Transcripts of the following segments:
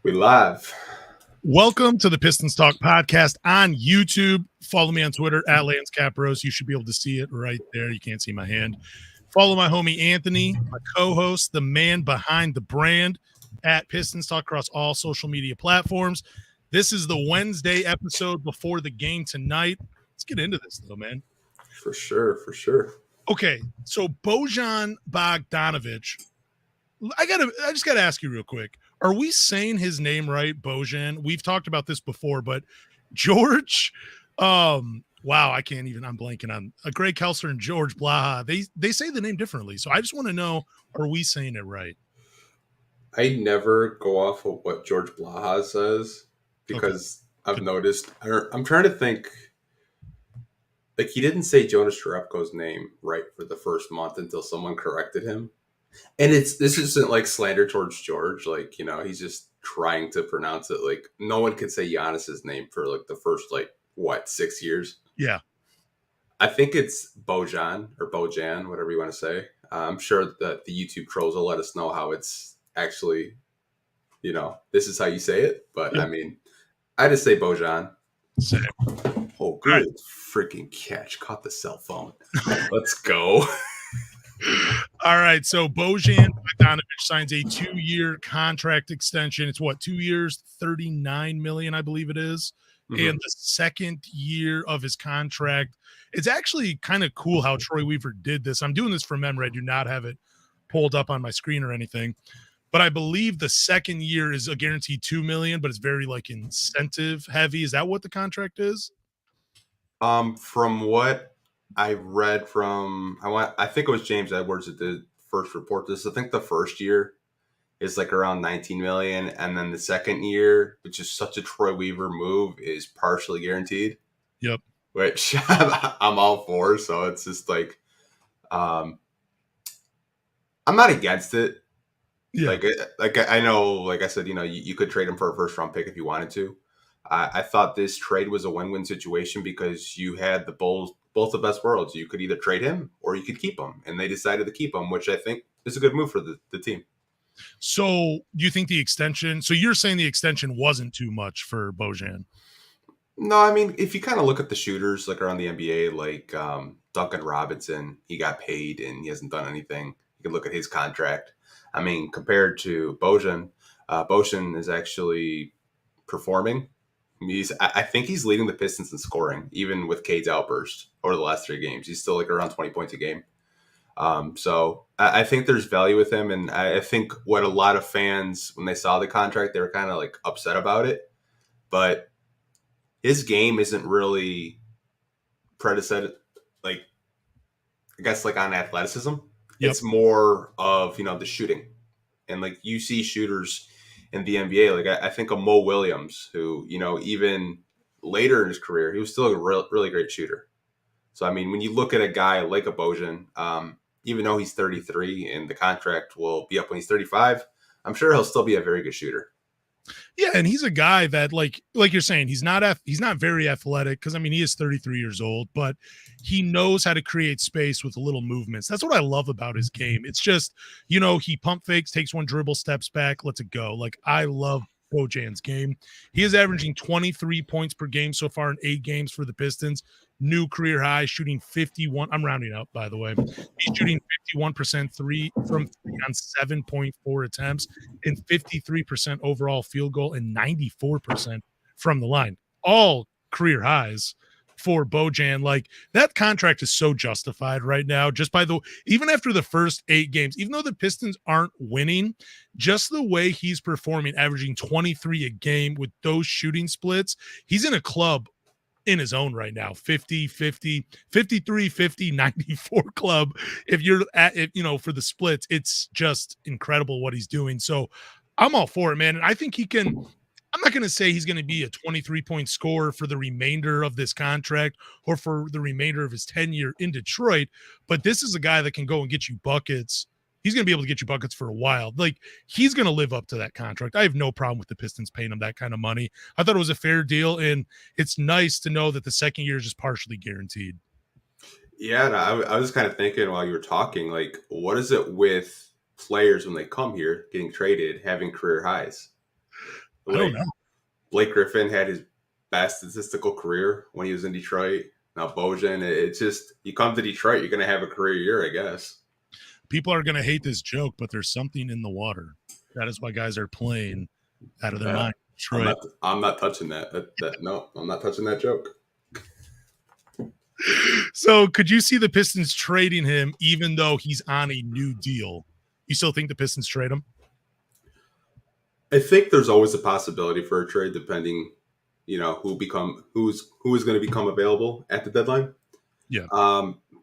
We live. Welcome to the Pistons Talk Podcast on YouTube. Follow me on Twitter at Lance Capros. You should be able to see it right there. You can't see my hand. Follow my homie Anthony, my co-host, the man behind the brand, at Pistons Talk across all social media platforms. This is the Wednesday episode before the game tonight. Let's get into this though, man. For sure. Okay, so Bojan Bogdanović. I just gotta ask you real quick. Are we saying his name right, Bojan? We've talked about this before, but George, wow, I'm blanking on Greg Kelser and George Blaha. They say the name differently. So I just want to know, are we saying it right? I never go off of what George Blaha says because I've noticed. I'm trying to think. Like, he didn't say Jonas Jerebko's name right for the first month until someone corrected him. And this isn't like slander towards George. Like, he's just trying to pronounce it. Like, no one could say Giannis's name for like the first 6 years. Yeah. I think it's Bojan or Bojan, whatever you want to say. I'm sure that the YouTube trolls will let us know how it's actually, this is how you say it. But yeah. I mean, I just say Bojan. Same. Oh, good freaking catch. Caught the cell phone. Let's go. All right. So Bojan Bogdanović signs a 2-year contract extension. It's 2 years, $39 million, I believe it is. Mm-hmm. And the second year of his contract, it's actually kind of cool how Troy Weaver did this. I'm doing this from memory. I do not have it pulled up on my screen or anything. But I believe the second year is a guaranteed $2 million, but it's very incentive heavy. Is that what the contract is? From what I read I think it was James Edwards that did first report this. I think the first year is around 19 million, and then the second year, which is such a Troy Weaver move, is partially guaranteed. Yep. Which I'm all for. So it's just I'm not against it. Yeah. I know, like I said, you could trade him for a first round pick if you wanted to. I thought this trade was a win-win situation because you had both the best worlds. You could either trade him or you could keep him, and they decided to keep him, which I think is a good move for the team. So do you think the extension – so you're saying the extension wasn't too much for Bojan? No, I mean, if you kind of look at the shooters around the NBA, Duncan Robinson, he got paid and he hasn't done anything. You can look at his contract. I mean, compared to Bojan, Bojan is actually performing. I think he's leading the Pistons in scoring, even with Cade's outburst over the last 3 games. He's still around 20 points a game. So I think there's value with him. And I think what a lot of fans, when they saw the contract, they were kind of upset about it. But his game isn't really predecessor, on athleticism. Yep. It's more of, the shooting. And you see shooters in the NBA, I think of Mo Williams, who, even later in his career, he was still a really great shooter. So, I mean, when you look at a guy like a Bojan, even though he's 33 and the contract will be up when he's 35, I'm sure he'll still be a very good shooter. Yeah, and he's a guy that, like you're saying, he's not very athletic because, I mean, he is 33 years old, but he knows how to create space with little movements. That's what I love about his game. It's just, he pump fakes, takes one dribble, steps back, lets it go. I love Bojan's game. He is averaging 23 points per game so far in 8 games for the Pistons. New career high, shooting 51. I'm rounding up, by the way. He's shooting 51% from 3 on 7.4 attempts and 53% overall field goal and 94% from the line. All career highs for Bojan. That contract is so justified right now, just by even after the first 8 games, even though the Pistons aren't winning, just the way he's performing, averaging 23 a game with those shooting splits, he's in a club in his own right now. 50, 50, 53, 50, 94 club. If you're for the splits, it's just incredible what he's doing. So I'm all for it, man. And I think he can, I'm not going to say he's going to be a 23-point scorer for the remainder of this contract or for the remainder of his tenure in Detroit, but this is a guy that can go and get you buckets. He's going to be able to get you buckets for a while. He's going to live up to that contract. I have no problem with the Pistons paying him that kind of money. I thought it was a fair deal, and it's nice to know that the second year is just partially guaranteed. Yeah, I was kind of thinking while you were talking, what is it with players when they come here, getting traded, having career highs? I don't know. Blake Griffin had his best statistical career when he was in Detroit. Now Bojan, it's just, you come to Detroit, you're going to have a career year, I guess. People are going to hate this joke, but there's something in the water. That is why guys are playing out of their mind. Detroit. I'm not touching that. No, I'm not touching that joke. So could you see the Pistons trading him even though he's on a new deal? You still think the Pistons trade him? I think there's always a possibility for a trade depending, who is going to become available at the deadline. Yeah.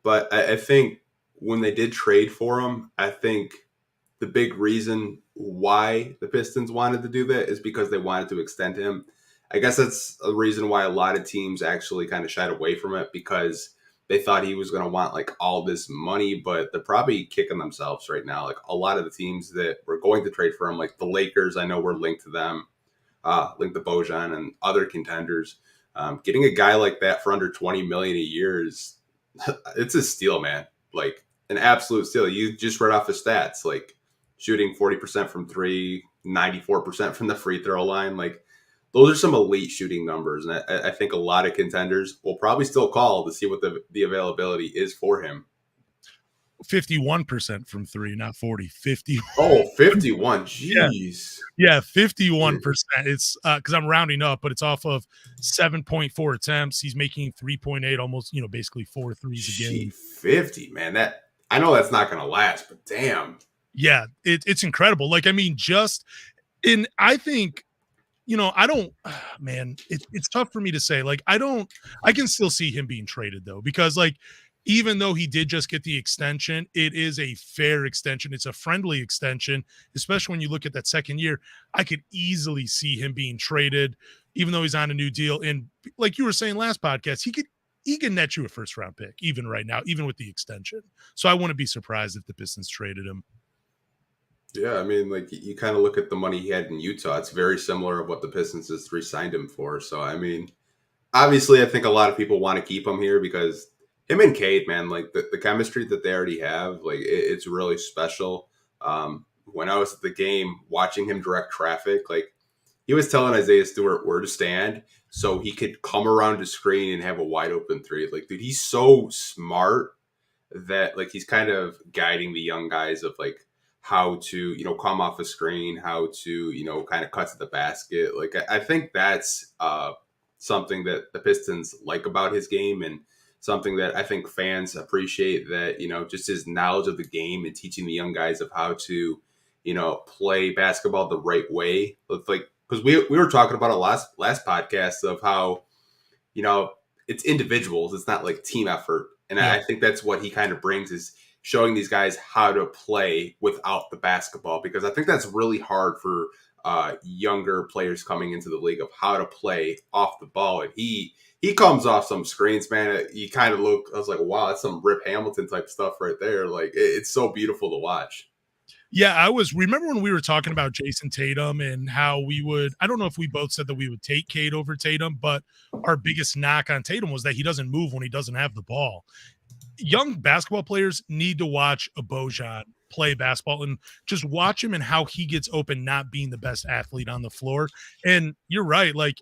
But I think when they did trade for him, I think the big reason why the Pistons wanted to do that is because they wanted to extend him. I guess that's a reason why a lot of teams actually kind of shied away from it, because they thought he was going to want like all this money, but they're probably kicking themselves right now. Like a lot of the teams that were going to trade for him, like the Lakers, I know we're linked to them, linked to Bojan and other contenders. Getting a guy like that for under $20 million a year is it's a steal, man. Like an absolute steal. You just read off his stats, like shooting 40% from three, 94% from the free throw line. Like those are some elite shooting numbers. And I think a lot of contenders will probably still call to see what the availability is for him. 51% from three, not 40. 50. Oh, 51. Jeez. Yeah, 51%. It's because I'm rounding up, but it's off of 7.4 attempts. He's making 3.8, almost, basically 4 threes a game. 50, man. That I know that's not going to last, but damn. Yeah, it's incredible. Like, I mean, I think, I don't, man, it's tough for me to say. Like, I can still see him being traded though, because like, even though he did just get the extension, it is a fair extension. It's a friendly extension, especially when you look at that second year. I could easily see him being traded, even though he's on a new deal. And like you were saying last podcast, he can net you a first round pick, even right now, even with the extension. So I wouldn't be surprised if the Pistons traded him. Yeah, I mean, like you kind of look at the money he had in Utah. It's very similar of what the Pistons just re-signed him for. So, I mean, obviously, I think a lot of people want to keep him here because him and Cade, man, like the chemistry that they already have, like it's really special. When I was at the game watching him direct traffic, like he was telling Isaiah Stewart where to stand so he could come around the screen and have a wide open three. Like, dude, he's so smart that like he's kind of guiding the young guys of like how to, come off a screen, how to, kind of cut to the basket. Like, I think that's something that the Pistons like about his game, and something that I think fans appreciate, that, just his knowledge of the game and teaching the young guys of how to, play basketball the right way. Like, because we were talking about it last podcast of how, it's individuals. It's not like team effort. And I think that's what he kind of brings, is showing these guys how to play without the basketball, because I think that's really hard for younger players coming into the league, of how to play off the ball. And he comes off some screens, man. You kind of look, I was like, wow, that's some Rip Hamilton type stuff right there. Like it's so beautiful to watch. Yeah, remember when we were talking about Jason Tatum and how I don't know if we both said that we would take Cade over Tatum, but our biggest knock on Tatum was that he doesn't move when he doesn't have the ball. Young basketball players need to watch a Bojan play basketball and just watch him and how he gets open, not being the best athlete on the floor. And you're right. Like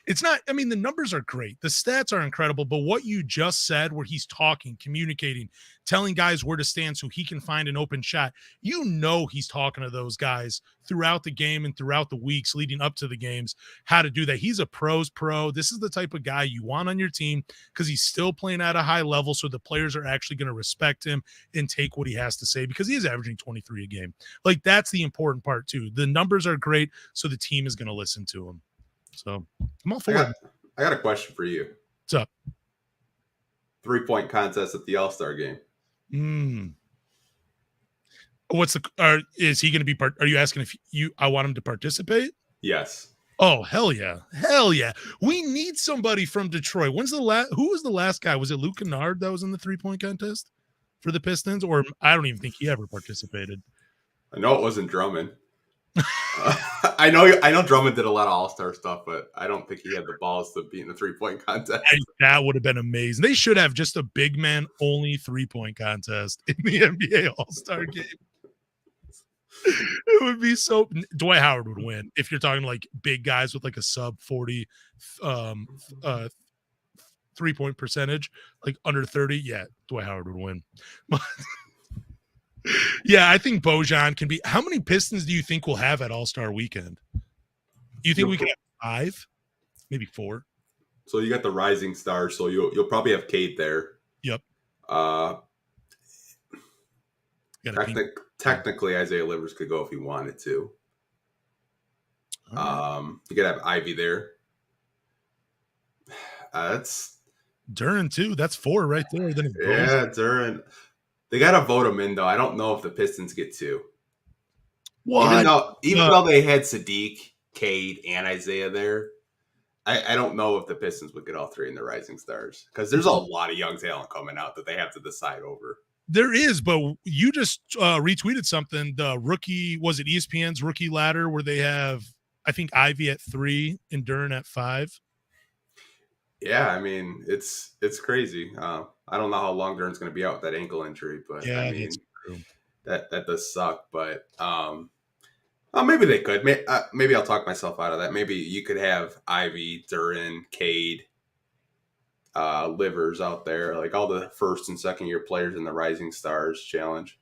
it's not, I mean, the numbers are great. The stats are incredible, but what you just said, where he's talking, communicating, telling guys where to stand so he can find an open shot, he's talking to those guys throughout the game and throughout the weeks leading up to the games, how to do that. He's a pro's pro. This is the type of guy you want on your team, because he's still playing at a high level. So the players are actually going to respect him and take what he has to say, because he is averaging 23 a game. Like, that's the important part too. The numbers are great, so the team is going to listen to him. So I'm all for it. I got a question for you. What's up? 3-point contest at the All-Star game. Is he going to be are you asking if I want him to participate? Yes. Oh, hell yeah. Hell yeah. We need somebody from Detroit. Who was the last guy? Was it Luke Kennard that was in the 3-point contest for the Pistons? Or I don't even think he ever participated. I know it wasn't Drummond. I know Drummond did a lot of all-star stuff, but I don't think he had the balls to be in the 3-point contest. That would have been amazing. They should have just a big man only 3-point contest in the NBA All-Star game. It would be so. Dwight Howard would win if you're talking like big guys with like a sub 40 um, 3-point percentage, like under 30. Yeah, Dwight Howard would win. Yeah, I think Bojan can be. How many Pistons do you think we'll have at All-Star Weekend? Do you think we can have 5, maybe 4? So you got the rising stars. So you'll probably have Cade there. Yep. Technically, Isaiah Livers could go if he wanted to. You could have Ivy there. That's Duren too. That's 4 right there. Then Duren. They got to vote him in though. I don't know if the Pistons get 2. What? Even though they had SADDIQ, Cade, and Isaiah there, I don't know if the Pistons would get all 3 in the rising stars because there's a lot of young talent coming out that they have to decide over. There is, but you just retweeted something. The rookie, was it ESPN's rookie ladder where they have, I think, Ivy at 3 and Duren at 5? Yeah, I mean, it's crazy. I don't know how long Duren's going to be out with that ankle injury, but yeah, I mean, that does suck. But maybe they could. Maybe I'll talk myself out of that. Maybe you could have Ivy, Duren, Cade, Livers out there, like all the first and second year players in the Rising Stars Challenge.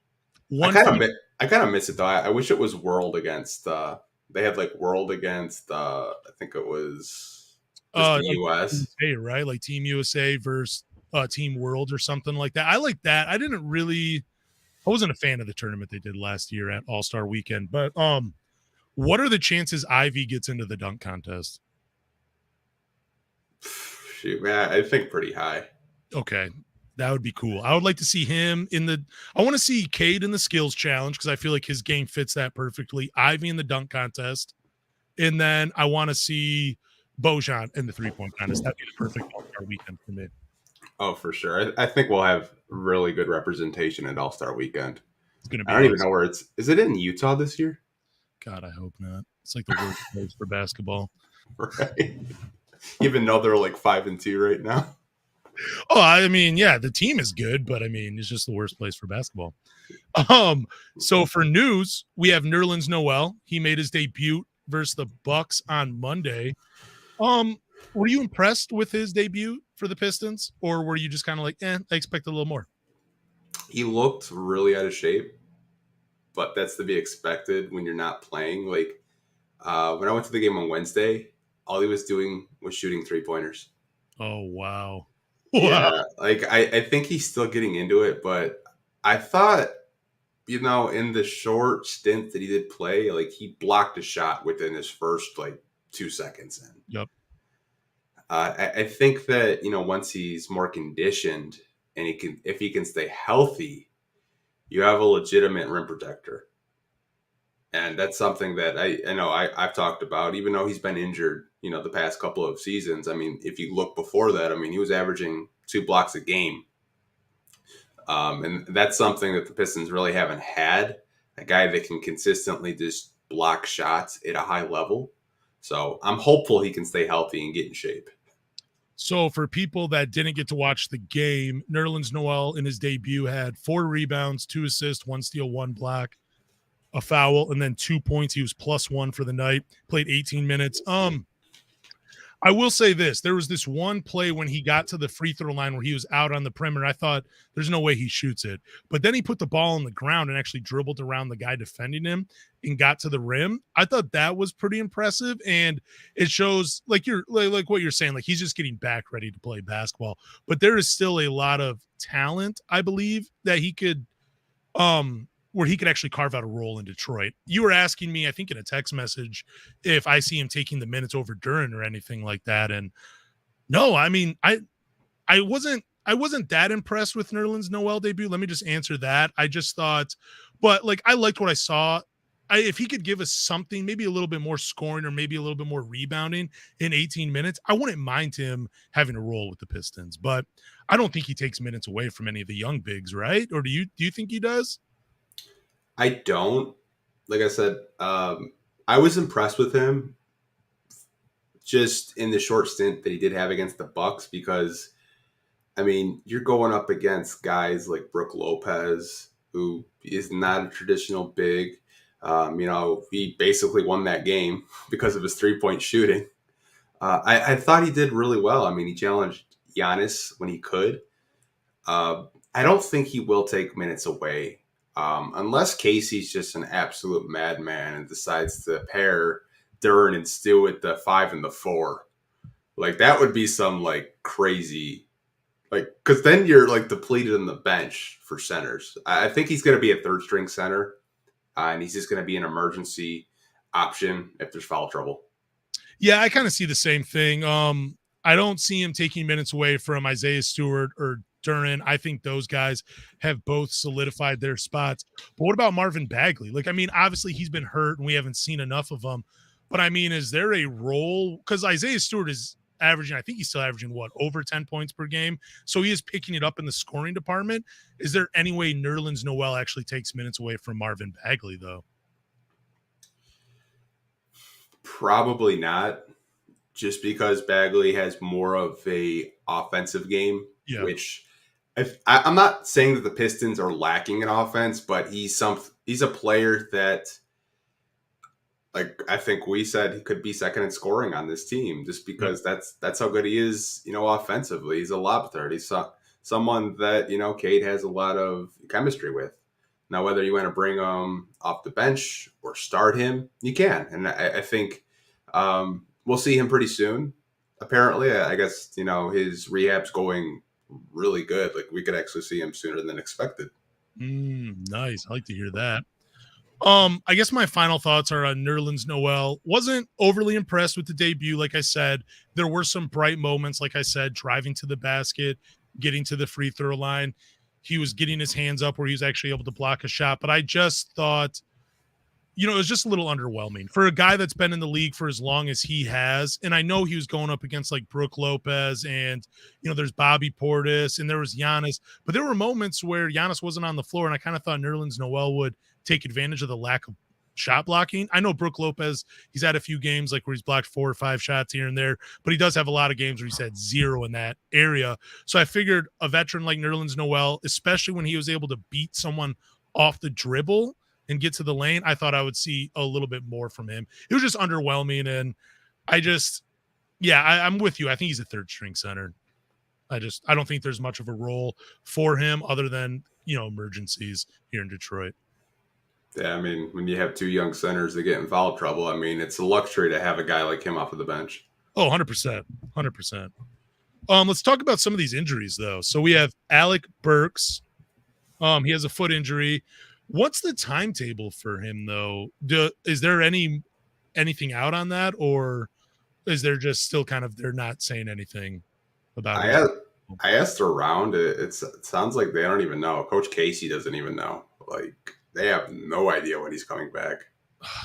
I kind of miss it though. I wish it was World against. They had like World against. I think it was the US, right? Like Team USA versus Team World or something like that. I like that. I wasn't a fan of the tournament they did last year at All-Star Weekend, but what are the chances Ivy gets into the dunk contest? Shoot, man, I think pretty high. Okay, that would be cool. I would like to see him I want to see Cade in the skills challenge because I feel like his game fits that perfectly. Ivy in the dunk contest, and then I want to see Bojan in the 3-point contest. That'd be the perfect All-Star Weekend for me. Oh, for sure. I think we'll have really good representation at All-Star Weekend. It's gonna be. I don't even know where it's. Is it in Utah this year? God, I hope not. It's like the worst place for basketball. Right. Even though they're like 5-2 right now. Oh, I mean, yeah, the team is good, but I mean, it's just the worst place for basketball. So for news, we have NERLENS NOEL. He made his debut versus the Bucks on Monday. Were you impressed with his debut for the Pistons, or were you just kind of like, I expect a little more? He looked really out of shape, but that's to be expected when you're not playing. Like when I went to the game on Wednesday, all he was doing was shooting 3-pointers. Oh, wow. Yeah, like I think he's still getting into it, but I thought, in the short stint that he did play, like he blocked a shot within his first like 2 seconds in. Yep. I think that, once he's more conditioned and if he can stay healthy, you have a legitimate rim protector. And that's something that I know I've talked about, even though he's been injured, the past couple of seasons. I mean, if you look before that, I mean, he was averaging 2 blocks a game. And that's something that the Pistons really haven't had, a guy that can consistently just block shots at a high level. So I'm hopeful he can stay healthy and get in shape. So for people that didn't get to watch the game, NERLENS NOEL in his debut had 4 rebounds, 2 assists, 1 steal, 1 block, a foul, and then 2 points. He was +1 for the night, played 18 minutes. I will say this. There was this one play when he got to the free throw line where he was out on the perimeter. I thought there's no way he shoots it. But then he put the ball on the ground and actually dribbled around the guy defending him and got to the rim. I thought that was pretty impressive. And it shows like what you're saying, like he's just getting back ready to play basketball. But there is still a lot of talent, I believe, that he could where he could actually carve out a role in Detroit. You were asking me, I think in a text message, if I see him taking the minutes over Duren or anything like that. And no, I mean, I wasn't that impressed with NERLENS NOEL debut. Let me just answer that. I just thought, but like, I liked what I saw. If he could give us something, maybe a little bit more scoring or maybe a little bit more rebounding in 18 minutes, I wouldn't mind him having a role with the Pistons, but I don't think he takes minutes away from any of the young bigs, right? Or do you think he does? I don't. Like I said, I was impressed with him just in the short stint that he did have against the Bucks because, I mean, you're going up against guys like Brook Lopez, who is not a traditional big. He basically won that game because of his 3-point shooting. I thought he did really well. I mean, he challenged Giannis when he could. I don't think he will take minutes away unless Casey's just an absolute madman and decides to pair Duren and Stu at the 5 and the 4. Like, that would be some, like, crazy, like, because then you're, like, depleted on the bench for centers. I think he's going to be a third-string center, and he's just going to be an emergency option if there's foul trouble. Yeah, I kind of see the same thing. I don't see him taking minutes away from Isaiah Stewart or Duren. I think those guys have both solidified their spots. But what about Marvin Bagley? Like, I mean, obviously he's been hurt and we haven't seen enough of him. But I mean, is there a role? Because Isaiah Stewart is averaging, I think he's still averaging over 10 points per game. So he is picking it up in the scoring department. Is there any way Nerlens Noel actually takes minutes away from Marvin Bagley, though? Probably not, just because Bagley has more of a offensive game, which I'm not saying that the Pistons are lacking in offense, but he's a player that, like, I think we said he could be second in scoring on this team just because that's how good he is, offensively. He's a lob threat. He's someone that, Cade has a lot of chemistry with. Now, whether you want to bring him off the bench or start him, you can. And I think we'll see him pretty soon. Apparently, I guess, his rehab's going really good. Like, we could actually see him sooner than expected. Nice. I like to hear that. I guess my final thoughts are on Nerlens Noel. Wasn't overly impressed with the debut. Like I said, there were some bright moments. Like I said, driving to the basket, getting to the free throw line. He was getting his hands up where he was actually able to block a shot. But I just thought, it was just a little underwhelming for a guy that's been in the league for as long as he has. And I know he was going up against like Brook Lopez and, there's Bobby Portis and there was Giannis. But there were moments where Giannis wasn't on the floor. And I kind of thought Nerlens Noel would take advantage of the lack of shot blocking. I know Brook Lopez, he's had a few games like where he's blocked 4 or 5 shots here and there, but he does have a lot of games where he's had 0 in that area. So I figured a veteran like Nerlens Noel, especially when he was able to beat someone off the dribble and get to the lane, I thought I would see a little bit more from him. It was just underwhelming. And I'm with you. I think he's a third string center. I don't think there's much of a role for him other than, emergencies here in Detroit. Yeah, I mean, when you have 2 young centers that get in foul trouble, I mean, it's a luxury to have a guy like him off of the bench. Oh, 100%. 100%. Let's talk about some of these injuries, though. So we have Alec Burks. He has a foot injury. What's the timetable for him, though? Is there anything out on that, or is there just still kind of they're not saying anything about it? I asked around. It sounds like they don't even know. Coach Casey doesn't even know. Like, they have no idea when he's coming back.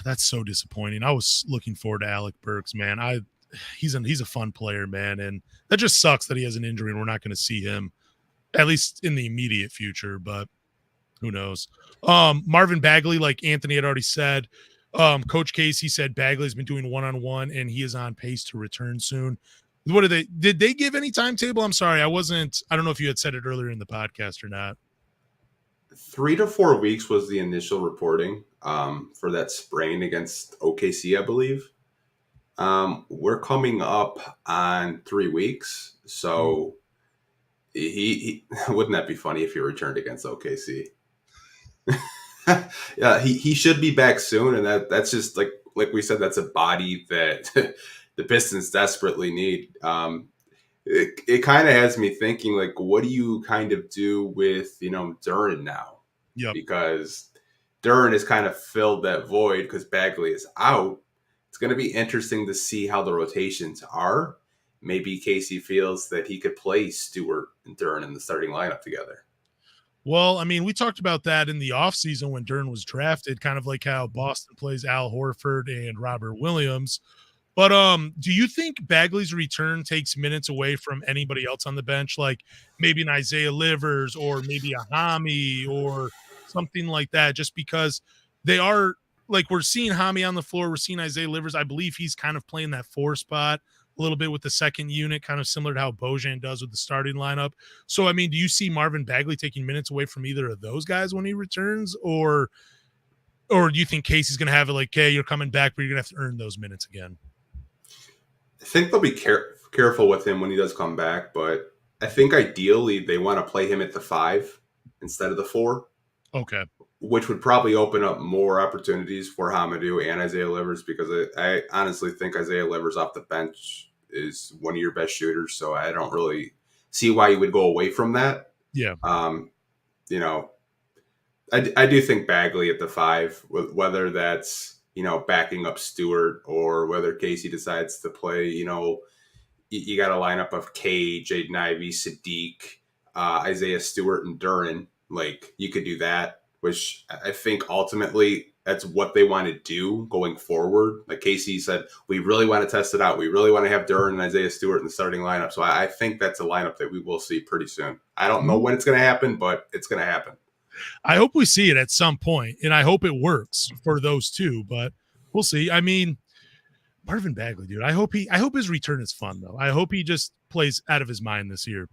That's so disappointing. I was looking forward to Alec Burks, man. He's a fun player, man, and that just sucks that he has an injury and we're not going to see him at least in the immediate future. But who knows? Marvin Bagley, like Anthony had already said, Coach Casey said Bagley's been doing one-on-one and he is on pace to return soon. What did they give any timetable? I'm sorry, I don't know if you had said it earlier in the podcast or not. 3 to 4 weeks was the initial reporting for that sprain against OKC, I believe. We're coming up on 3 weeks, so he wouldn't that be funny if he returned against OKC? Yeah, he should be back soon, and that's just like we said, that's a body that the Pistons desperately need. It kind of has me thinking, like, what do you kind of do with, Duren now? Yep. Because Duren has kind of filled that void because Bagley is out. It's going to be interesting to see how the rotations are. Maybe Casey feels that he could play Stewart and Duren in the starting lineup together. Well, I mean, we talked about that in the offseason when Duren was drafted, kind of like how Boston plays Al Horford and Robert Williams. But do you think Bagley's return takes minutes away from anybody else on the bench, like maybe an Isaiah Livers or maybe a Hami or something like that, just because they are like we're seeing Hami on the floor. We're seeing Isaiah Livers. I believe he's kind of playing that 4 spot a little bit with the second unit, kind of similar to how Bojan does with the starting lineup. So, I mean, do you see Marvin Bagley taking minutes away from either of those guys when he returns, or Or do you think Casey's going to have it like, hey, you're coming back, but you're going to have to earn those minutes again? I think they'll be careful with him when he does come back, but I think ideally they want to play him at the 5 instead of the 4. Okay. Which would probably open up more opportunities for Hamidou and Isaiah Livers, because I honestly think Isaiah Livers off the bench is one of your best shooters, so I don't really see why you would go away from that. Yeah. You know, I do think Bagley at the 5, whether that's, backing up Stewart or whether Casey decides to play, you got a lineup of K, Jaden Ivey, SADDIQ, Isaiah Stewart, and Duren. Like, you could do that, which I think ultimately that's what they want to do going forward. Like Casey said, we really want to test it out. We really want to have Duren and Isaiah Stewart in the starting lineup. So I think that's a lineup that we will see pretty soon. I don't know when it's going to happen, but it's going to happen. I hope we see it at some point, and I hope it works for those two, but we'll see. I mean, Marvin Bagley, dude, I hope his return is fun, though. I hope he just plays out of his mind this year.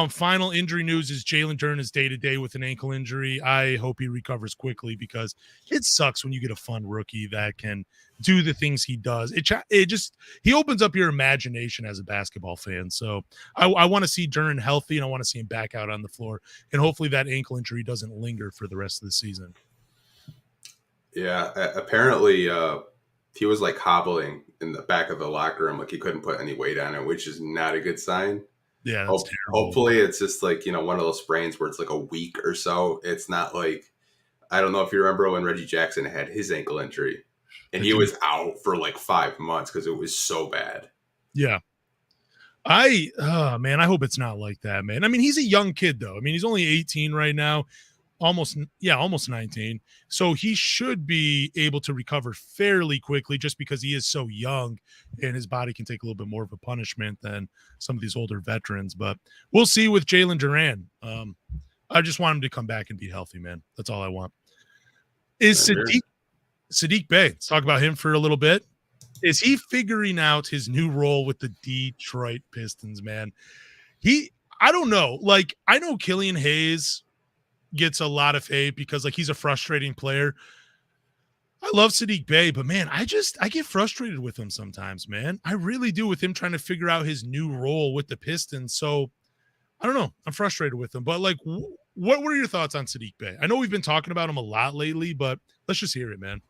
Final injury news is Jalen Duren is day-to-day with an ankle injury. I hope he recovers quickly, because it sucks when you get a fun rookie that can do the things he does. He opens up your imagination as a basketball fan. So I want to see Duren healthy, and I want to see him back out on the floor, and hopefully that ankle injury doesn't linger for the rest of the season. Yeah, apparently he was like hobbling in the back of the locker room, like he couldn't put any weight on it, which is not a good sign. Yeah, that's hopefully it's just like, one of those sprains where it's like a week or so. It's not like, I don't know if you remember when Reggie Jackson had his ankle injury and he was out for like 5 months because it was so bad. Yeah. I hope it's not like that, man. I mean, he's a young kid, though. I mean, he's only 18 right now. Almost 19. So he should be able to recover fairly quickly, just because he is so young and his body can take a little bit more of a punishment than some of these older veterans. But we'll see with Jalen Duren. I just want him to come back and be healthy, man. That's all I want. Is SADDIQ Bey? Let's talk about him for a little bit. Is he figuring out his new role with the Detroit Pistons, man? I don't know. Like, I know Killian Hayes gets a lot of hate because, like, he's a frustrating player. I love SADDIQ Bey, but man, I get frustrated with him sometimes, man. I really do, with him trying to figure out his new role with the Pistons. So I don't know. I'm frustrated with him, but like, what were your thoughts on SADDIQ Bey? I know we've been talking about him a lot lately, but let's just hear it, man.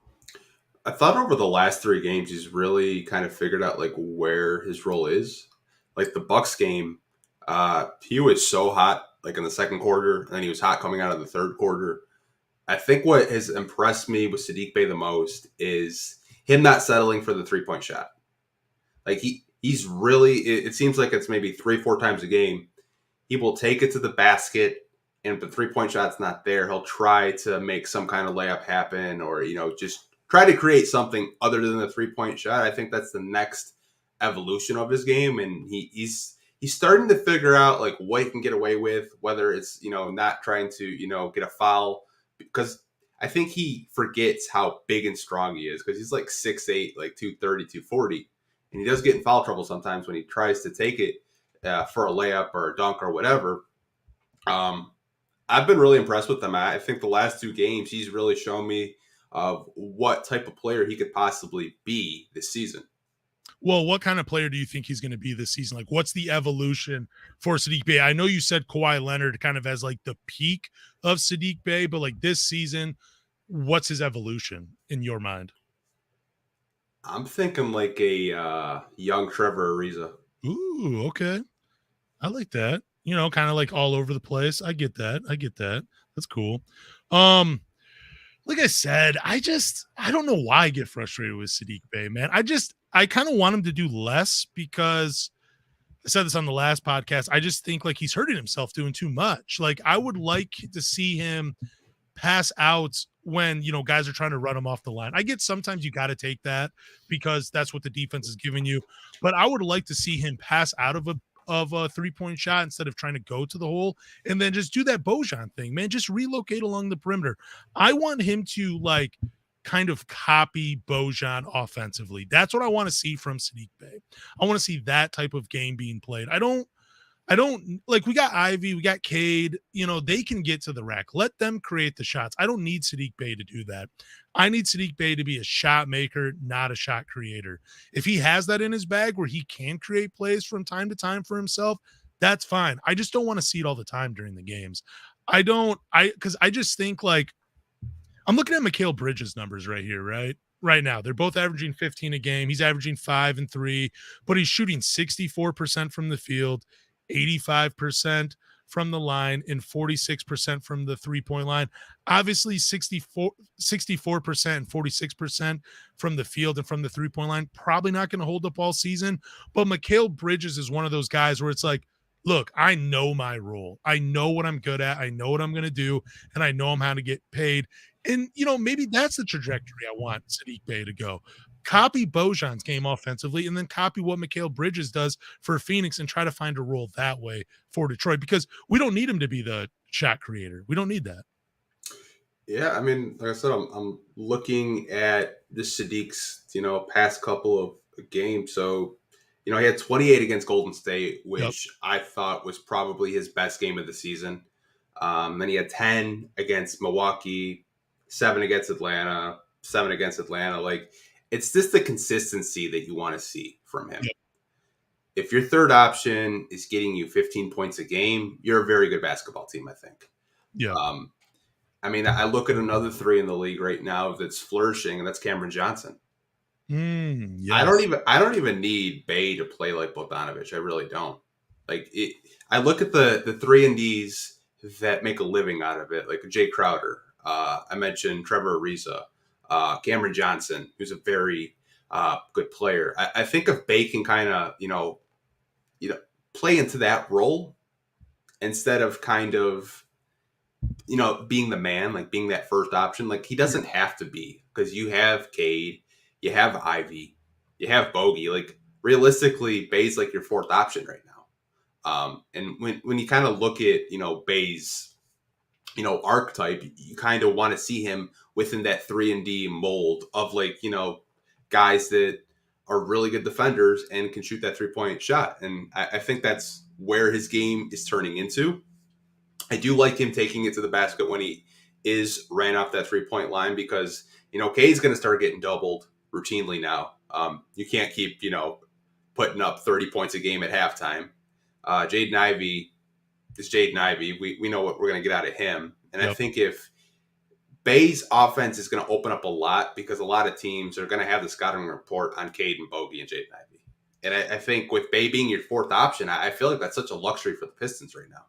I thought over the last 3 games, he's really kind of figured out like where his role is. Like the Bucks game, he was so hot like in the second quarter, and then he was hot coming out of the third quarter. I think what has impressed me with SADDIQ Bey the most is him not settling for the 3-point shot. Like he's really, it seems like it's maybe 3-4 times a game. He will take it to the basket, and if the 3-point shot's not there, he'll try to make some kind of layup happen, or, just try to create something other than the 3-point shot. I think that's the next evolution of his game, and he's starting to figure out like what he can get away with, whether it's, not trying to, get a foul, because I think he forgets how big and strong he is, because he's like 6'8", like 230, 240. And he does get in foul trouble sometimes when he tries to take it for a layup or a dunk or whatever. I've been really impressed with him. I think the last 2 games, he's really shown me what type of player he could possibly be this season. Well, what kind of player do you think he's going to be this season? Like, what's the evolution for SADDIQ Bey? I know you said Kawhi Leonard kind of as like the peak of SADDIQ Bey, but like this season, what's his evolution in your mind? I'm thinking like a young Trevor Ariza. Ooh, okay. I like that. Kind of like all over the place. I get that. That's cool. Like I said, I don't know why I get frustrated with SADDIQ Bey, man. I kind of want him to do less, because I said this on the last podcast. I just think like he's hurting himself doing too much. Like, I would like to see him pass out when, guys are trying to run him off the line. I get sometimes you got to take that because that's what the defense is giving you. But I would like to see him pass out of a 3-point shot instead of trying to go to the hole, and then just do that Bojan thing, man. Just relocate along the perimeter. I want him to like kind of copy Bojan offensively. That's what I want to see from SADDIQ Bey. I want to see that type of game being played. I don't I don't like, we got Ivy, we got Cade, they can get to the rack. Let them create the shots. I don't need Saddiq Bey to do that. I need Saddiq Bey to be a shot maker, not a shot creator. If he has that in his bag where he can create plays from time to time for himself, that's fine. I just don't want to see it all the time during the games. Because I just think, like, I'm looking at Mikal Bridges' numbers right here, right now. They're both averaging 15 a game. He's averaging 5 and 3, but he's shooting 64% from the field, 85% from the line, and 46% from the three-point line. Obviously, 64% and 46% from the field and from the three-point line, probably not going to hold up all season. But Mikal Bridges is one of those guys where it's like, look, I know my role. I know what I'm good at. I know what I'm going to do, and I know I'm how to get paid. And, maybe that's the trajectory I want Saddiq Bey to go. Copy Bojan's game offensively, and then copy what Mikal Bridges does for Phoenix and try to find a role that way for Detroit, because we don't need him to be the shot creator. We don't need that. Yeah, I mean, like I said, I'm looking at the Saddiq's, past couple of games. So, he had 28 against Golden State, which I thought was probably his best game of the season. Then he had 10 against Milwaukee, 7 against Atlanta, 7 against Atlanta. Like, it's just the consistency that you want to see from him. Yep. If your third option is getting you 15 points a game, you're a very good basketball team, I think. Yeah. I mean, I look at another 3 in the league right now that's flourishing, and that's Cameron Johnson. Yes. I don't even need Bey to play like Bogdanović. I really don't. Like, I look at the 3-and-Ds that make a living out of it, like Jay Crowder. I mentioned Trevor Ariza, Cameron Johnson, who's a very good player. I think if Bey can kind of play into that role instead of kind of being the man, like being that first option. Like, he doesn't have to be, because you have Cade, you have Ivy, you have Bogey. Like, realistically, Bey's like your fourth option right now. And when you kind of look at Bey's archetype, you kind of want to see him within that 3-and-D mold of, like, guys that are really good defenders and can shoot that 3-point shot. And I think that's where his game is turning into. I do like him taking it to the basket when he is ran off that 3-point line, because, Cade's going to start getting doubled routinely now. You can't keep, putting up 30 points a game at halftime. Jaden Ivey is Jaden Ivey. We know what we're going to get out of him. And I think if Bey's offense is going to open up a lot, because a lot of teams are going to have the scouting report on Cade and Bogey and Jaden Ivey. And I think with Bey being your fourth option, I feel like that's such a luxury for the Pistons right now.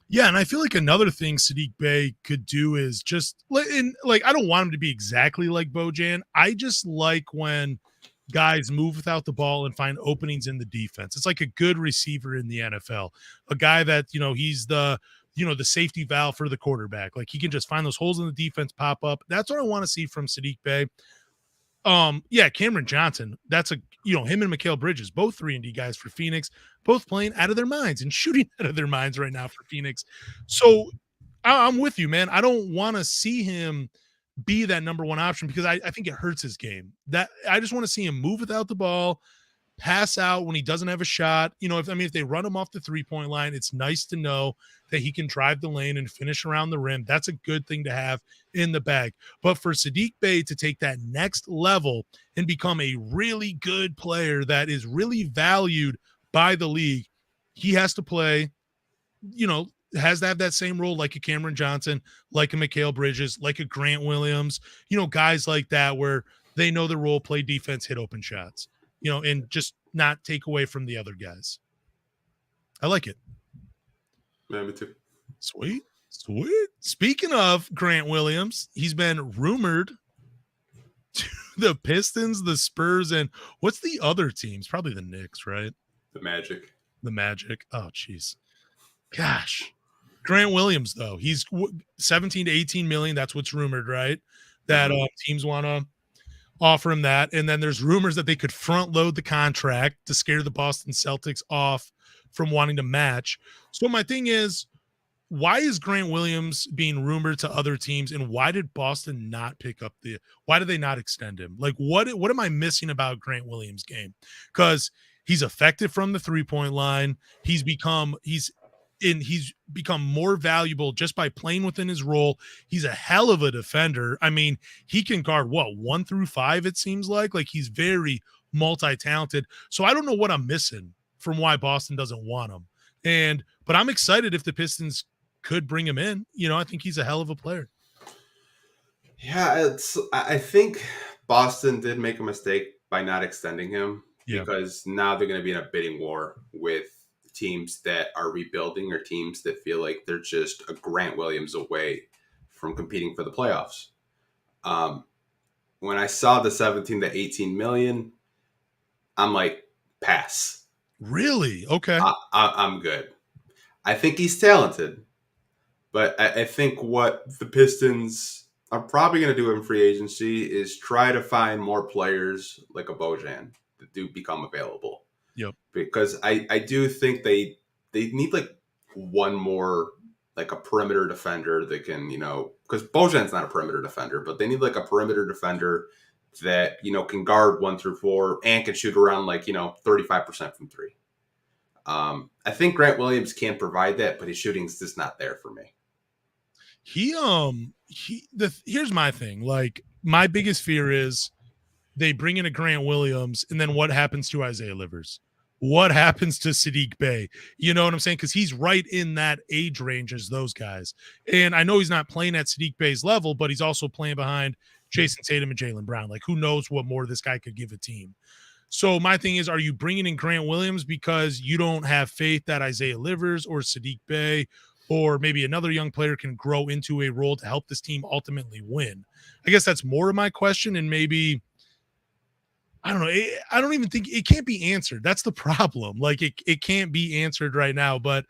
Yeah, and I feel like another thing Saddiq Bey could do is just, I don't want him to be exactly like Bojan. I just like when guys move without the ball and find openings in the defense. It's like a good receiver in the NFL, a guy that, he's the safety valve for the quarterback. Like, he can just find those holes in the defense, pop up. That's what I want to see from Saddiq Bey. Cameron Johnson, that's him and Mikal Bridges, both 3-and-D guys for Phoenix, both playing out of their minds and shooting out of their minds right now for Phoenix. So I'm with you, man. I don't want to see him be that number one option, because I think it hurts his game. That I just want to see him move without the ball, pass out when he doesn't have a shot. If they run him off the 3-point line, it's nice to know that he can drive the lane and finish around the rim. That's a good thing to have in the bag. But for Saddiq Bey to take that next level and become a really good player that is really valued by the league, he has to play, has to have that same role like a Cameron Johnson, like a Mikal Bridges, like a Grant Williams, guys like that, where they know the role, play defense, hit open shots. And just not take away from the other guys. I like it. Yeah, me too. Sweet. Speaking of Grant Williams, he's been rumored to the Pistons, the Spurs, and what's the other teams? Probably the Knicks, right? The Magic. Oh, jeez. Gosh. Grant Williams, though, he's 17 to 18 million. That's what's rumored, right? That teams want to offer him that. And then there's rumors that they could front load the contract to scare the Boston Celtics off from wanting to match. So my thing is, why is Grant Williams being rumored to other teams, and why did Boston not why did they not extend him? Like, what am I missing about Grant Williams' game? Because He's effective from the 3-point line. He's become more valuable just by playing within his role. He's a hell of a defender. I mean, he can guard 1 through 5, it seems like he's very multi-talented. So I don't know what I'm missing from why Boston doesn't want him. But I'm excited if the Pistons could bring him in. I think he's a hell of a player. Yeah, I think Boston did make a mistake by not extending him, because now they're going to be in a bidding war with teams that are rebuilding or teams that feel like they're just a Grant Williams away from competing for the playoffs. When I saw the 17 to 18 million, I'm like, pass. Really? Okay. I'm good. I think he's talented, but I think what the Pistons are probably going to do in free agency is try to find more players like a Bojan that do become available. Yep. Because I do think they need like one more, like a perimeter defender that can, because Bojan's not a perimeter defender, but they need like a perimeter defender that, can guard 1 through 4 and can shoot around 35% from 3. I think Grant Williams can provide that, but his shooting's just not there for me. Here's my thing. My biggest fear is they bring in a Grant Williams, and then what happens to Isaiah Livers? What happens to SADDIQ Bey? You know what I'm saying? Because he's right in that age range as those guys. And I know he's not playing at SADDIQ Bey's level, but he's also playing behind Jason Tatum and Jaylen Brown. Who knows what more this guy could give a team? So my thing is, are you bringing in Grant Williams because you don't have faith that Isaiah Livers or SADDIQ Bey or maybe another young player can grow into a role to help this team ultimately win? I guess that's more of my question, and maybe – I don't know. I don't even think it can't be answered. That's the problem. It can't be answered right now, but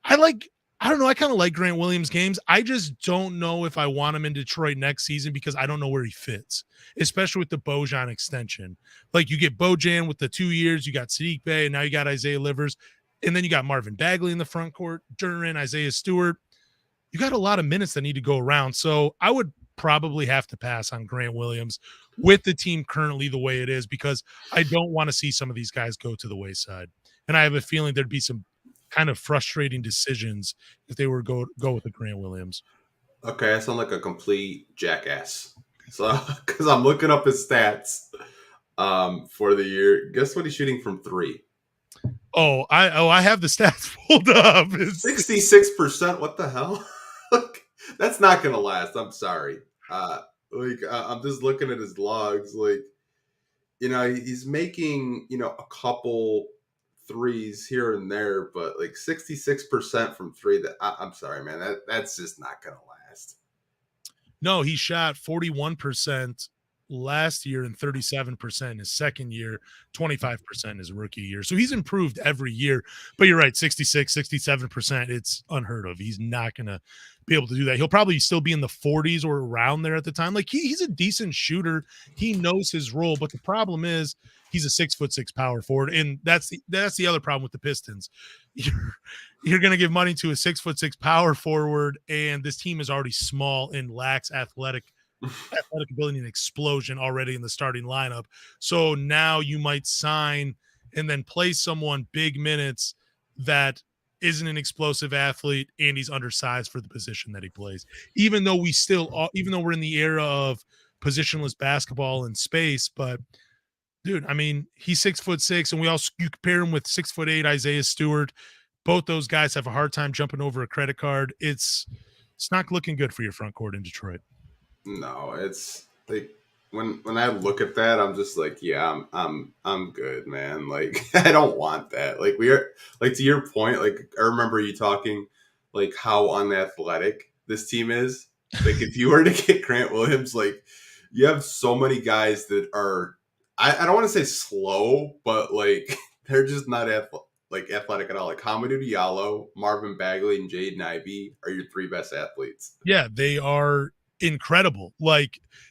I don't know. I kind of like Grant Williams games. I just don't know if I want him in Detroit next season because I don't know where he fits, especially with the Bojan extension. You get Bojan with the 2 years, you got SADDIQ Bey, and now you got Isaiah Livers, and then you got Marvin Bagley in the front court, Duran, Isaiah Stewart. You got a lot of minutes that need to go around. So I would probably have to pass on Grant Williams with the team currently the way it is, because I don't want to see some of these guys go to the wayside. And I have a feeling there'd be some kind of frustrating decisions if they were go with the Grant Williams. Okay, I sound like a complete jackass. So, because I'm looking up his stats for the year. Guess what he's shooting from 3? I have the stats pulled up. 66%. What the hell? That's not going to last. I'm sorry. I'm just looking at his logs. He's making, a couple threes here and there, but 66% from 3. I'm sorry, man. That's just not going to last. No, he shot 41% last year and 37% his second year, 25% his rookie year. So he's improved every year. But you're right, 66, 67%, it's unheard of. He's not going to be able to do that. He'll probably still be in the 40s or around there at the time. He's a decent shooter. He knows his role, but the problem is he's a 6'6" power forward, and that's the other problem with the Pistons. You're going to give money to a 6'6" power forward, and this team is already small and lacks athletic ability and explosion already in the starting lineup. So now you might sign and then play someone big minutes that isn't an explosive athlete, and he's undersized for the position that he plays. Even though we're in the era of positionless basketball and space, but dude, I mean, he's 6'6", and you compare him with 6'8" Isaiah Stewart. Both those guys have a hard time jumping over a credit card. It's not looking good for your front court in Detroit. No, it's when I look at that, I'm just yeah, I'm good, man. I don't want that. We are to your point. I remember you talking how unathletic this team is. If you were to get Grant Williams, you have so many guys that are I don't want to say slow, but they're just not athletic at all. Hamidou Diallo, Marvin Bagley, and Jaden Ivey are your 3 best athletes. Yeah, they are incredible.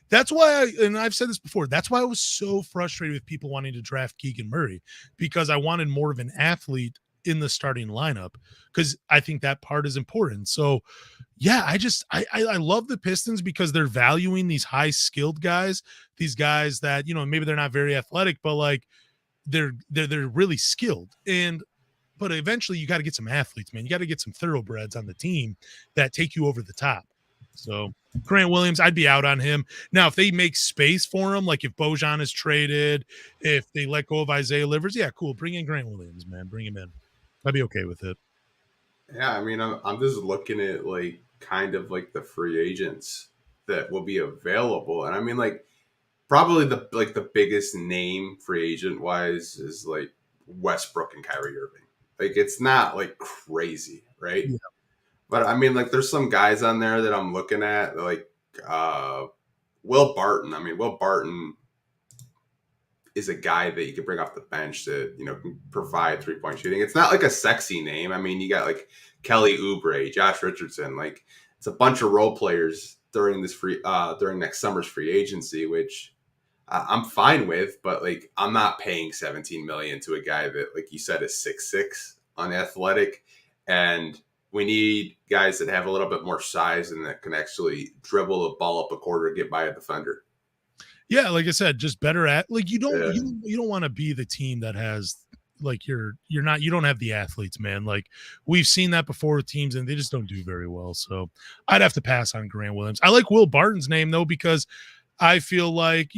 That's why and I've said this before, that's why I was so frustrated with people wanting to draft Keegan Murray, because I wanted more of an athlete in the starting lineup, because I think that part is important. So yeah, I love the Pistons because they're valuing these high skilled guys, these guys that, maybe they're not very athletic, but they're really skilled. But eventually you got to get some athletes, man. You got to get some thoroughbreds on the team that take you over the top. So Grant Williams, I'd be out on him. Now, if they make space for him, like if Bojan is traded, if they let go of Isaiah Livers, yeah, cool. Bring in Grant Williams, man. Bring him in. I'd be okay with it. Yeah, I mean, I'm just looking at like kind of like the free agents that will be available, and I mean, like probably the biggest name free agent wise is like Westbrook and Kyrie Irving. Like it's not like crazy, right? Yeah. But I mean, like there's some guys on there that I'm looking at, like Will Barton. I mean, Will Barton is a guy that you can bring off the bench to, can provide 3-point shooting. It's not like a sexy name. I mean, you got like Kelly Oubre, Josh Richardson. Like it's a bunch of role players during next summer's free agency, which I'm fine with, but like I'm not paying $17 million to a guy that, like you said, is 6'6", unathletic, and we need guys that have a little bit more size and that can actually dribble a ball up a court or get by a defender. Yeah, like I said, just better at like you don't want to be the team that has like you don't have the athletes, man. Like we've seen that before with teams and they just don't do very well. So I'd have to pass on Grant Williams. I like Will Barton's name though, because I feel like,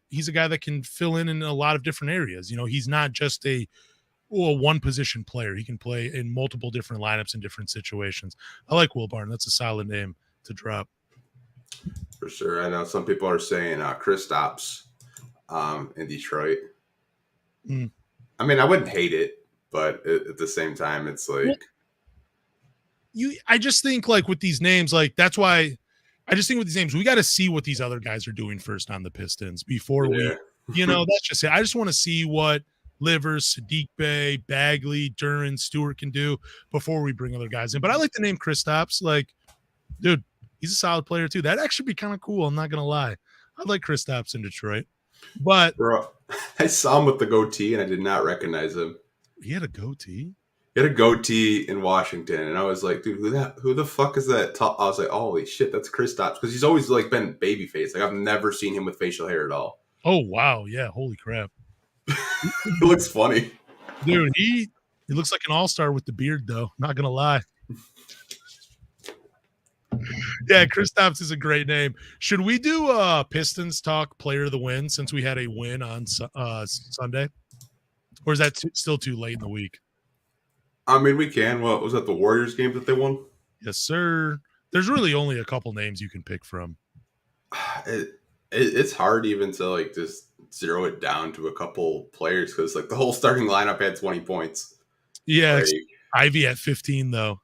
he's a guy that can fill in a lot of different areas. He's not just a one position player. He can play in multiple different lineups in different situations. I like Will Barton. That's a solid name to drop. For sure. I know some people are saying Kristaps in Detroit. Mm. I mean, I wouldn't hate it, but at the same time, it's like I just think like with these names, like that's why I just think with these names, we got to see what these other guys are doing first on the Pistons before we, that's just it. I just want to see what Livers, SADDIQ Bey, Bagley, Duran, Stewart can do before we bring other guys in. But I like the name Kristaps. Like, dude, he's a solid player too. That'd actually be kind of cool. I'm not going to lie. I'd like Kristaps in Detroit. But bro, I saw him with the goatee and I did not recognize him. He had a goatee? He had a goatee in Washington, and I was like, dude, who the fuck is that? I was like, holy shit, that's Kristaps, because he's always like been babyface. Like I've never seen him with facial hair at all. Oh wow, yeah, holy crap. He looks funny. Dude, he looks like an all-star with the beard though, not gonna lie. Yeah, Kristaps is a great name. Should we do Pistons Talk Player of the Win since we had a win on Sunday? Or is that still too late in the week? I mean, we can. What was that, the Warriors game that they won? Yes, sir. There's really only a couple names you can pick from. It's hard even to like just zero it down to a couple players because like the whole starting lineup had 20 points. Yeah, like, Ivy at 15 though.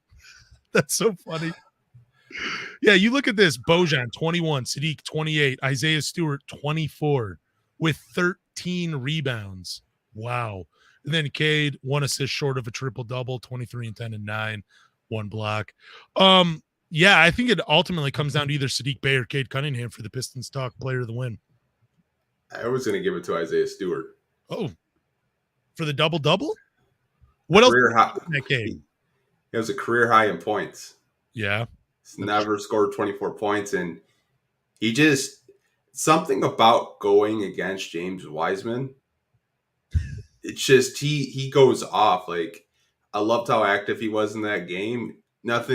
That's so funny. Yeah, you look at this. Bojan, 21. SADDIQ, 28. Isaiah Stewart, 24 with 13 rebounds. Wow. And then Cade, 1 assist short of a triple-double, 23 and 10 and 9, 1 block. Yeah, I think it ultimately comes down to either SADDIQ Bey or Cade Cunningham for the Pistons Talk Player of the Win. I was going to give it to Isaiah Stewart. Oh, for the double-double? What else? It was a career high in points. Yeah. He's never scored 24 points, and he just something about going against James Wiseman. It's just he goes off. Like I loved how active he was in that game. Not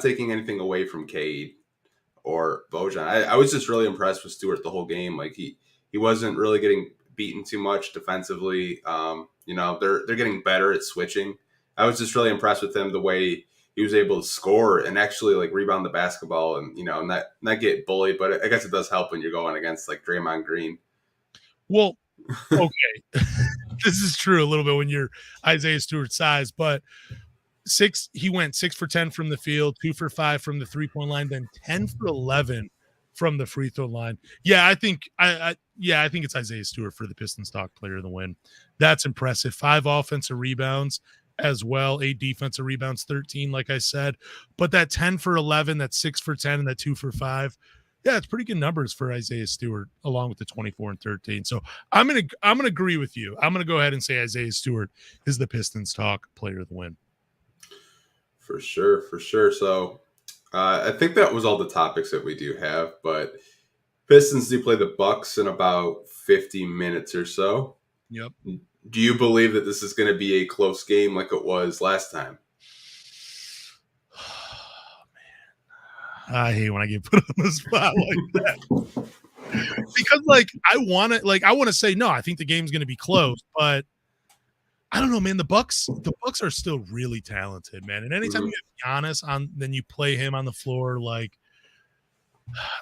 taking anything away from Cade or Bojan. I was just really impressed with Stewart the whole game. Like he wasn't really getting beaten too much defensively. They're getting better at switching. I was just really impressed with him, the way he was able to score and actually like rebound the basketball and not get bullied. But I guess it does help when you're going against like Draymond Green. Well, okay. This is true a little bit when you're Isaiah Stewart's size, but he went 6 for 10 from the field, 2 for 5 from the 3-point line, then 10 for 11 from the free throw line. Yeah, I think it's Isaiah Stewart for the Pistons Talk Player of the Win. That's impressive. 5 offensive rebounds as well, 8 defensive rebounds, 13, like I said. But that 10 for 11, that 6 for 10, and that 2 for 5. Yeah, it's pretty good numbers for Isaiah Stewart, along with the 24 and 13. So I'm gonna agree with you. I'm gonna go ahead and say Isaiah Stewart is the Pistons Talk Player of the Win. For sure. So I think that was all the topics that we do have. But Pistons do play the Bucks in about 50 minutes or so. Yep. Do you believe that this is going to be a close game like it was last time? I hate when I get put on the spot like that. Because I want to say no, I think the game's going to be close, but I don't know, man. The Bucks are still really talented, man. And anytime you have Giannis on, then you play him on the floor,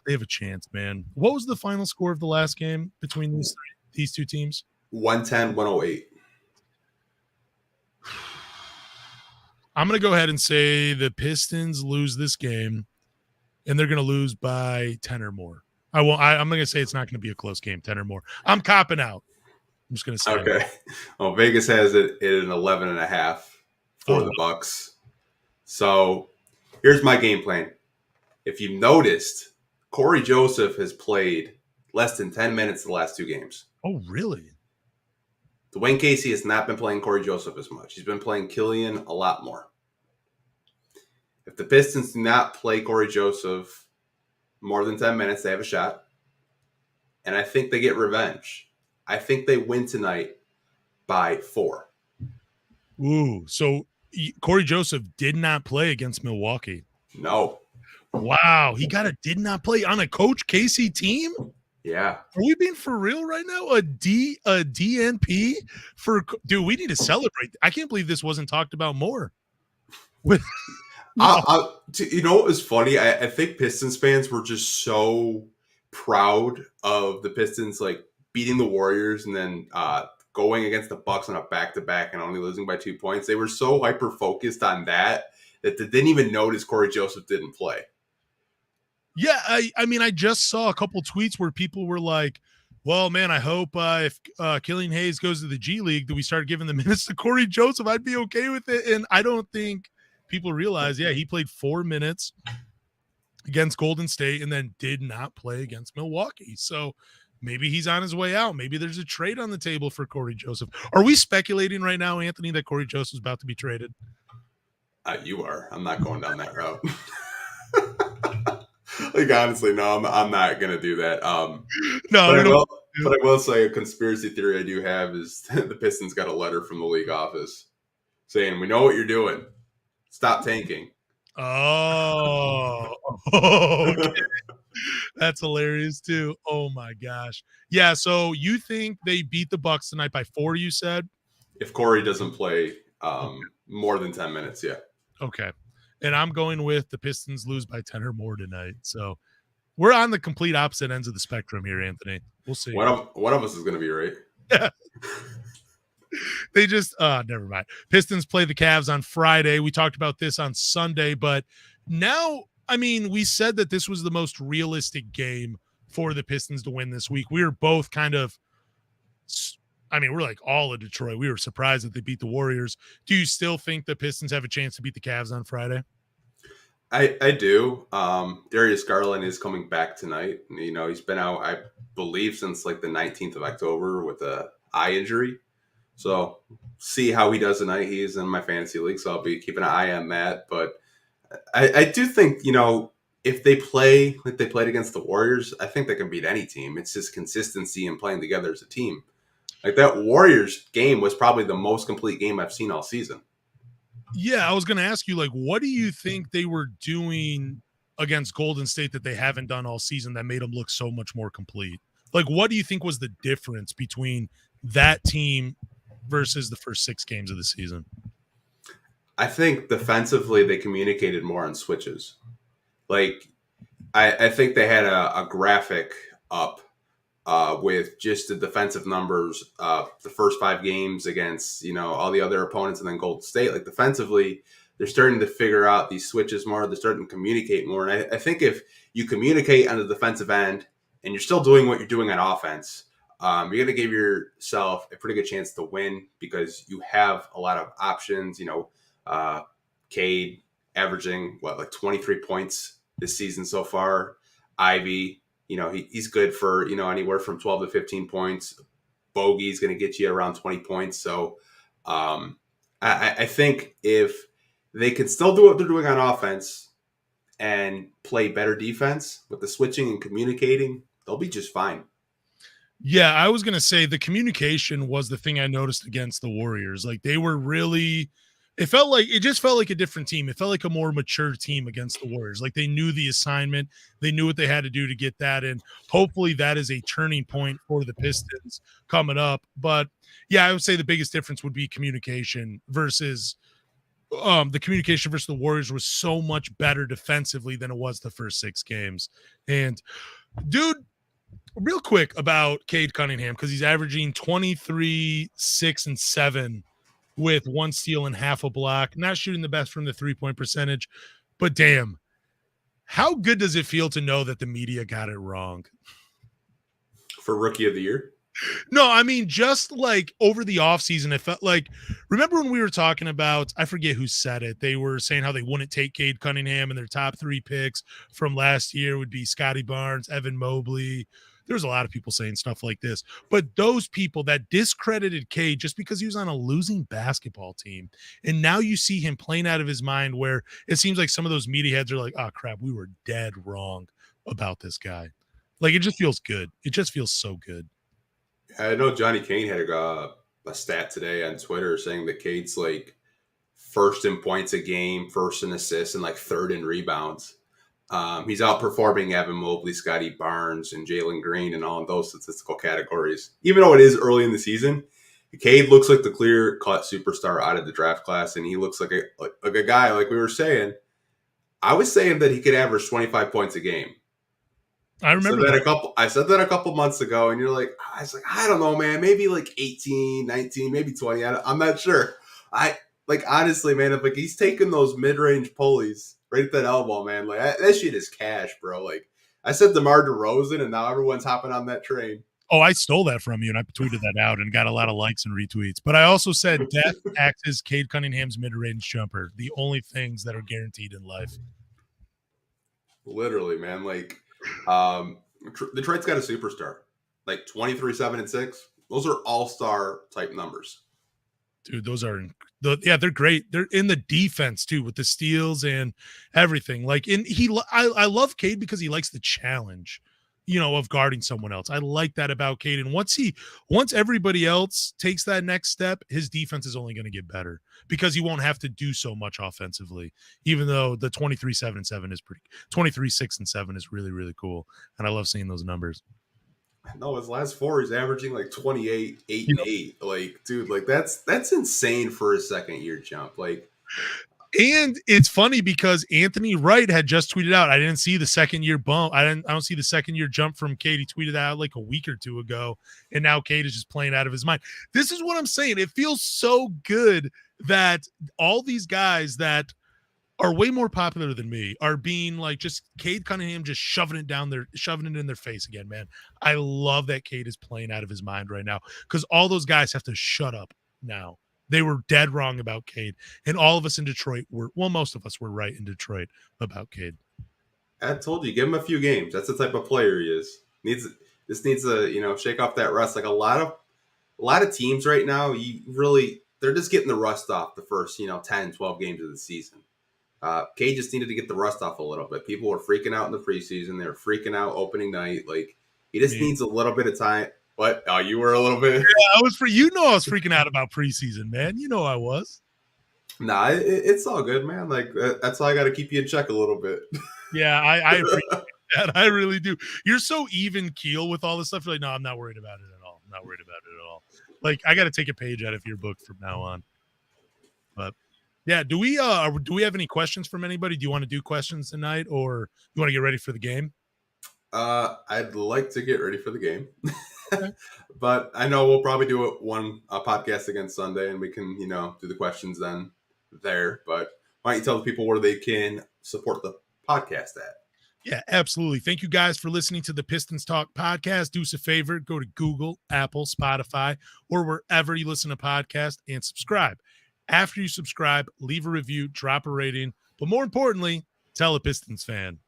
they have a chance, man. What was the final score of the last game between these two teams? 110-108. I'm going to go ahead and say the Pistons lose this game, and they're going to lose by 10 or more. I'm going to say it's not going to be a close game, 10 or more. I'm copping out. I'm just going to say. Okay. Well, Vegas has it at an 11.5 for the Bucks. So here's my game plan. If you've noticed, Corey Joseph has played less than 10 minutes the last two games. Oh, really? Dwayne Casey has not been playing Corey Joseph as much. He's been playing Killian a lot more. If the Pistons do not play Corey Joseph more than 10 minutes, they have a shot. And I think they get revenge. I think they win tonight by 4. Ooh, so Corey Joseph did not play against Milwaukee. No. Wow, he did not play on a Coach Casey team? Yeah. Are we being for real right now? A DNP dude, we need to celebrate. I can't believe this wasn't talked about more. You know what was funny? I think Pistons fans were just so proud of the Pistons beating the Warriors and then going against the Bucks on a back-to-back and only losing by 2 points. They were so hyper-focused on that they didn't even notice Corey Joseph didn't play. Yeah, I mean, I just saw a couple tweets where people were like, well, man, I hope if Killian Hayes goes to the G League that we start giving the minutes to Corey Joseph. I'd be okay with it. And I don't think people realize, he played 4 minutes against Golden State and then did not play against Milwaukee. So maybe he's on his way out. Maybe there's a trade on the table for Corey Joseph. Are we speculating right now, Anthony, that Corey Joseph is about to be traded? You are. I'm not going down that route. Honestly, no, I'm not going to do that. But I will say a conspiracy theory I do have is the Pistons got a letter from the league office saying, we know what you're doing. Stop tanking. Oh, okay. That's hilarious too. Oh my gosh. Yeah. So you think they beat the Bucks tonight by 4, you said? If Corey doesn't play more than 10 minutes, yeah. Okay. And I'm going with the Pistons lose by 10 or more tonight. So we're on the complete opposite ends of the spectrum here, Anthony. We'll see. One of us is going to be right. Yeah. They just never mind. Pistons play the Cavs on Friday. We talked about this on Sunday, but now, I mean, we said that this was the most realistic game for the Pistons to win this week. We were both we're like all of Detroit. We were surprised that they beat the Warriors. Do you still think the Pistons have a chance to beat the Cavs on Friday? I do. Darius Garland is coming back tonight. He's been out, I believe, since the 19th of October with a eye injury. So see how he does tonight. He's in my fantasy league, so I'll be keeping an eye on that. But I do think, if they play like they played against the Warriors, I think they can beat any team. It's just consistency and playing together as a team. That Warriors game was probably the most complete game I've seen all season. Yeah, I was going to ask you, what do you think they were doing against Golden State that they haven't done all season that made them look so much more complete? What do you think was the difference between that team versus the first 6 games of the season? I think defensively they communicated more on switches. I think they had a graphic up with just the defensive numbers the first 5 games against, all the other opponents and then Golden State. Defensively, they're starting to figure out these switches more. They're starting to communicate more. And I think if you communicate on the defensive end and you're still doing what you're doing on offense, you're going to give yourself a pretty good chance to win because you have a lot of options. Cade averaging 23 points this season so far. Ivy, he's good for anywhere from 12 to 15 points. Bogey's going to get you around 20 points. So I think if they can still do what they're doing on offense and play better defense with the switching and communicating, they'll be just fine. Yeah, I was going to say the communication was the thing I noticed against the Warriors. Like they were really, it just felt like a different team. It felt like a more mature team against the Warriors. Like they knew the assignment, they knew what they had to do to get that. And hopefully that is a turning point for the Pistons coming up. But yeah, I would say the biggest difference would be communication versus the communication versus the Warriors was so much better defensively than it was the first 6 games. And dude, real quick about Cade Cunningham, because he's averaging 23, 6, and 7 with 1 steal and half a block, not shooting the best from the 3-point percentage, but damn, how good does it feel to know that the media got it wrong? For Rookie of the Year? No, I mean, just like over the offseason, it felt like, remember when we were talking about, I forget who said it, they were saying how they wouldn't take Cade Cunningham and their top 3 picks from last year would be Scotty Barnes, Evan Mobley. There's a lot of people saying stuff like this, but those people that discredited Cade just because he was on a losing basketball team, and now you see him playing out of his mind, where it seems like some of those media heads are like, oh crap, we were dead wrong about this guy. Like, it just feels good. It just feels so good. I know Johnny Kane had a stat today on Twitter saying that Cade's like first in points a game, first in assists, and like third in rebounds. He's outperforming Evan Mobley, Scotty Barnes, and Jalen Green in all of those statistical categories. Even though it is early in the season, Cade looks like the clear-cut superstar out of the draft class, and he looks like a guy, like we were saying. I was saying that he could average 25 points a game. I remember I said that a couple months ago, and you're like, I was like, I don't know, man, maybe like 18, 19, maybe 20. I'm not sure. Honestly, man, if like he's taking those mid-range pulleys right at that elbow, man, like that shit is cash, bro. Like I said, DeMar DeRozan, and now everyone's hopping on that train. Oh, I stole that from you, and I tweeted that out and got a lot of likes and retweets. But I also said death taxes Cade Cunningham's mid-range jumper, the only things that are guaranteed in life. Literally, man. Like, Detroit's got a superstar. Like 23, 7, and 6. Those are all-star type numbers. Dude, those are they're great. They're in the defense too, with the steals and everything. Like, I love Cade because he likes the challenge, of guarding someone else. I like that about Cade. And once everybody else takes that next step, his defense is only going to get better because he won't have to do so much offensively. Even though the 23, 7, and 7 is 23, 6, and 7 is really, really cool. And I love seeing those numbers. No, his last 4, he's averaging like 28, 8, and 8. Like, dude, like that's insane for a second year jump. Like, and it's funny because Anthony Wright had just tweeted out, I didn't see the second year bump. I don't see the second year jump from Cade. He tweeted out like a week or 2 ago, and now Cade is just playing out of his mind. This is what I'm saying. It feels so good that all these guys that are way more popular than me are being like just Cade Cunningham just shoving it in their face again, man. I love that Cade is playing out of his mind right now because all those guys have to shut up now. They were dead wrong about Cade, and all of us in Detroit most of us were right in Detroit about Cade. I told you, give him a few games. That's the type of player he is. Needs to shake off that rust. Like a lot of teams right now, they're just getting the rust off the first 10, 12 games of the season. Cade just needed to get the rust off a little bit. People were freaking out in the preseason. They were freaking out opening night. Like, he just needs a little bit of time. What? Oh, you were a little bit? Yeah, I was I was freaking out about preseason, man. I was. Nah, it's all good, man. Like, that's all I got to keep you in check a little bit. Yeah, I appreciate that. I really do. You're so even keel with all this stuff. You're like, no, I'm not worried about it at all. I'm not worried about it at all. Like, I got to take a page out of your book from now on. But yeah, do we have any questions from anybody? Do you want to do questions tonight, or you want to get ready for the game? I'd like to get ready for the game, but I know we'll probably do one podcast again Sunday, and we can do the questions then there. But why don't you tell the people where they can support the podcast at? Yeah, absolutely. Thank you guys for listening to the Pistons Talk Podcast. Do us a favor, go to Google, Apple, Spotify, or wherever you listen to podcasts and subscribe. After you subscribe, leave a review, drop a rating, but more importantly, tell a Pistons fan.